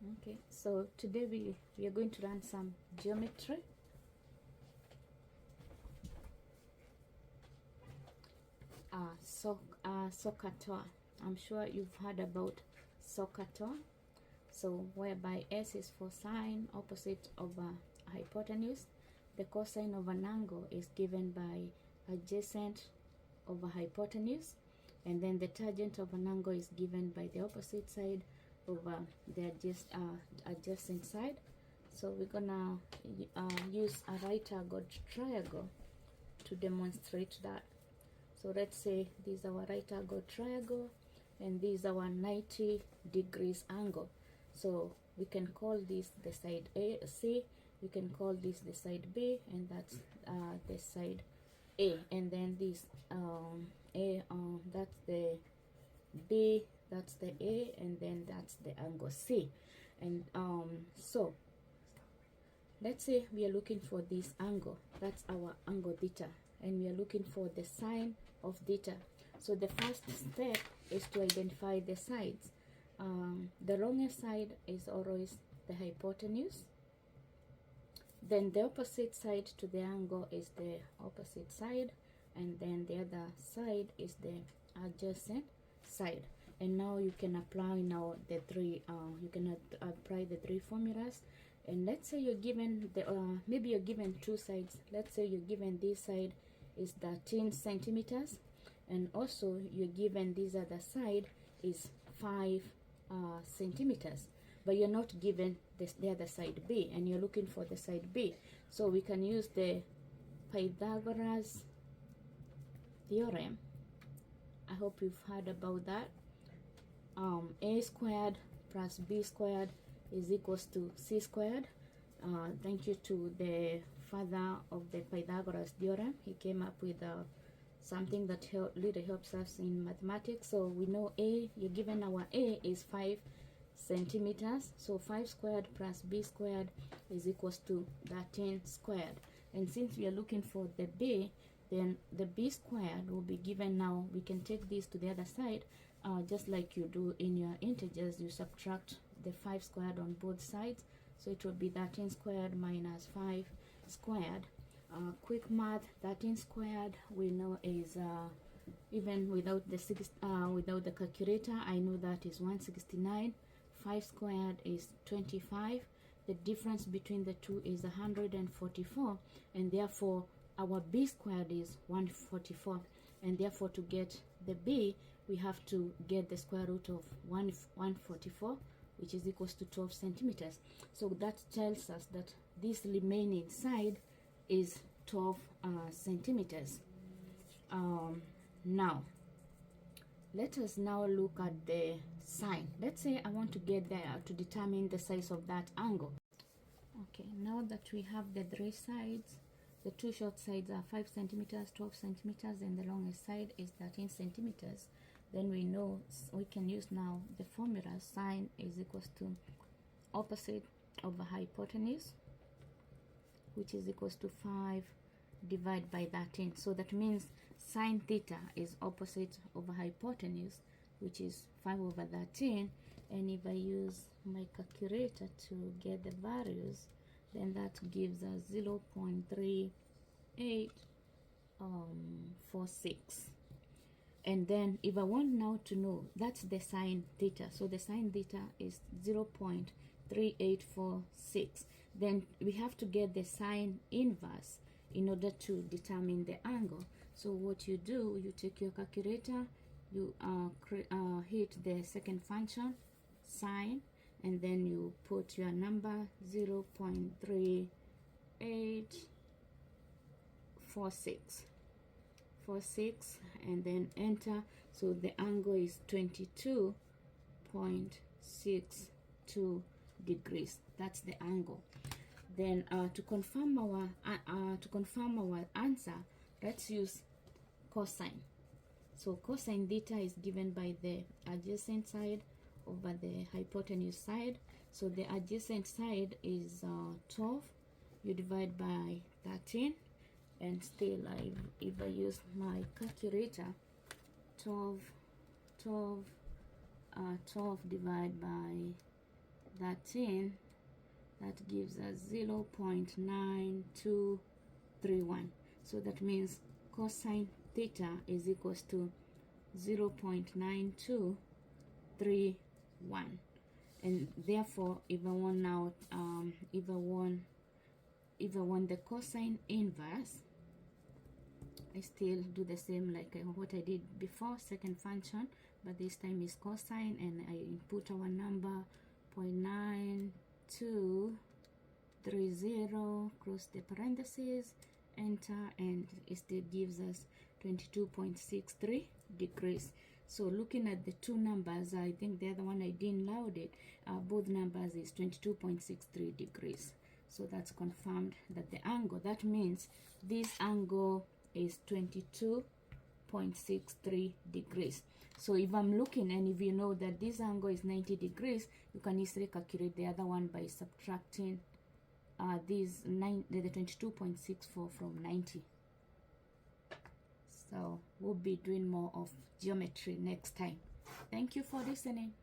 Okay, so today we are going to learn some geometry. SOHCAHTOA. I'm sure you've heard about SOHCAHTOA. So whereby S is for sine, opposite of a hypotenuse. The cosine of an angle is given by adjacent of a hypotenuse, and then the tangent of an angle is given by the opposite side of the adjacent side. So we're gonna use a right angled triangle to demonstrate that. So let's say this is our right angled triangle and this is our 90 degrees angle. So we can call this the side A, C, we can call this the side B, and that's the side A, and then this that's the B, that's the A, and then that's the angle C. And so let's say we are looking for this angle, that's our angle theta, and we are looking for the sine of theta. So the first step is to identify the sides. The longest side is always the hypotenuse, then the opposite side to the angle is the opposite side, and then the other side is the adjacent side. And now you can apply now the three apply the three formulas. And let's say you're given the maybe you're given two sides. Let's say you're given this side is 13 centimeters, and also you're given this other side is 5 centimeters, but you're not given the other side B, and you're looking for the side B. So we can use the Pythagoras theorem. I hope you've heard about that. A squared plus B squared is equals to C squared. Thank you to the father of the Pythagoras theorem. He came up with something that really helps us in mathematics. So we know A, you're given our A is 5 centimeters, so 5 squared plus B squared is equals to 13 squared. And since we are looking for the B, then the B squared will be given. Now we can take this to the other side, just like you do in your integers. You subtract the 5 squared on both sides, so it will be 13 squared minus 5 squared. Quick math, 13 squared we know is even without the calculator, I know that is 169. 5 squared is 25. The difference between the two is 144, and therefore our B squared is 144, and therefore to get the B we have to get the square root of 144, which is equals to 12 centimeters. So that tells us that this remaining side is 12 centimeters. Now let us now look at the sine. Let's say I want to get there to determine the size of that angle. Okay, now that we have the three sides, the two short sides are 5 centimeters, 12 centimeters, and the longest side is 13 centimeters. Then we know we can use now the formula. Sine is equals to opposite of a hypotenuse, which is equals to 5 divided by 13. So that means sine theta is opposite of a hypotenuse, which is 5 over 13. And if I use my calculator to get the values, then that gives us 0.3846. And then if I want now to know, that's the sine theta. So the sine theta is 0.3846. Then we have to get the sine inverse in order to determine the angle. So what you do, you take your calculator, you hit the second function, sine, and then you put your number 0.3846, and then enter. So the angle is 22.62 degrees. That's the angle. Then to confirm our answer, let's use cosine. So cosine theta is given by the adjacent side over the hypotenuse side. So the adjacent side is 12. You divide by 13, and still if I use my calculator, 12 divided by that in, that gives us 0.9231. So that means cosine theta is equals to 0.9231. And therefore, if I want now, if I want the cosine inverse, I still do the same like what I did before, second function, but this time is cosine, and I input our number 0.9230, close the parentheses, enter, and it still gives us 22.63 degrees. So looking at the two numbers, I think the other one I didn't load it, both numbers is 22.63 degrees. So that's confirmed that the angle, that means this angle is 22.63 degrees. So if I'm looking, and if you know that this angle is 90 degrees, you can easily calculate the other one by subtracting the 22.64 from 90. So we'll be doing more of geometry next time. Thank you for listening.